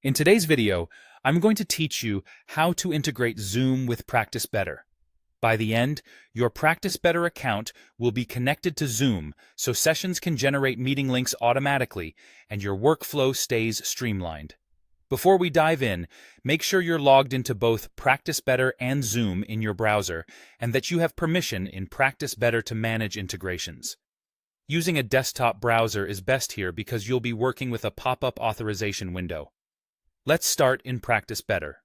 In today's video, I'm going to teach you how to integrate Zoom with Practice Better. By the end, your Practice Better account will be connected to Zoom so sessions can generate meeting links automatically and your workflow stays streamlined. Before we dive in, make sure you're logged into both Practice Better and Zoom in your browser and that you have permission in Practice Better to manage integrations. Using a desktop browser is best here because you'll be working with a pop-up authorization window. Let's start in Practice Better.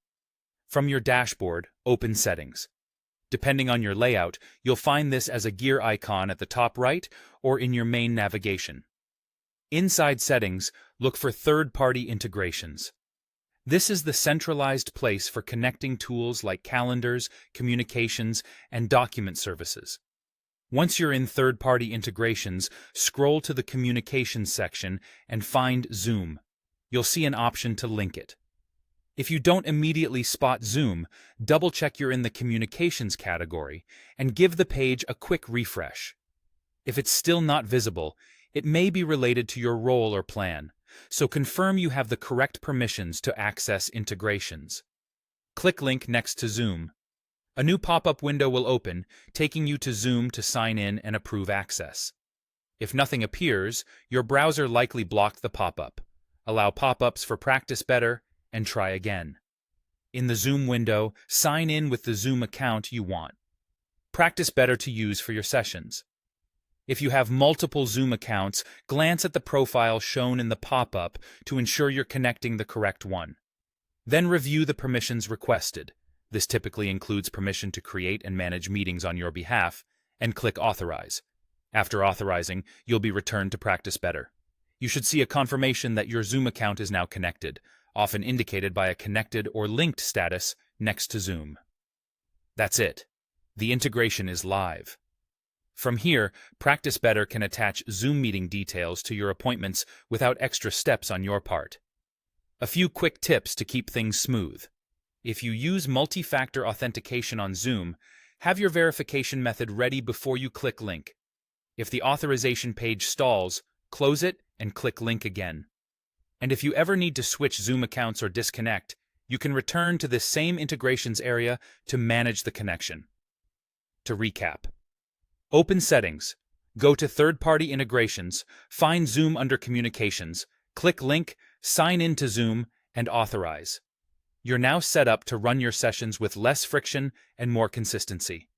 From your dashboard, open Settings. Depending on your layout, you'll find this as a gear icon at the top right or in your main navigation. Inside Settings, look for Third-Party Integrations. This is the centralized place for connecting tools like calendars, communications, and document services. Once you're in Third-Party Integrations, scroll to the Communications section and find Zoom. You'll see an option to link it. If you don't immediately spot Zoom, double-check you're in the Communications category and give the page a quick refresh. If it's still not visible, it may be related to your role or plan, so confirm you have the correct permissions to access integrations. Click Link next to Zoom. A new pop-up window will open, taking you to Zoom to sign in and approve access. If nothing appears, your browser likely blocked the pop-up. Allow pop-ups for Practice Better, and try again. In the Zoom window, sign in with the Zoom account you want. Practice Better to use for your sessions. If you have multiple Zoom accounts, glance at the profile shown in the pop-up to ensure you're connecting the correct one. Then review the permissions requested. This typically includes permission to create and manage meetings on your behalf, and click Authorize. After authorizing, you'll be returned to Practice Better. You should see a confirmation that your Zoom account is now connected, often indicated by a connected or linked status next to Zoom. That's it. The integration is live. From here, Practice Better can attach Zoom meeting details to your appointments without extra steps on your part. A few quick tips to keep things smooth. If you use multi-factor authentication on Zoom, have your verification method ready before you click Link. If the authorization page stalls, close it and click Link again. And if you ever need to switch Zoom accounts or disconnect, you can return to this same integrations area to manage the connection. To recap, open Settings, go to Third-Party Integrations, find Zoom under Communications, click Link, sign in to Zoom, and authorize. You're now set up to run your sessions with less friction and more consistency.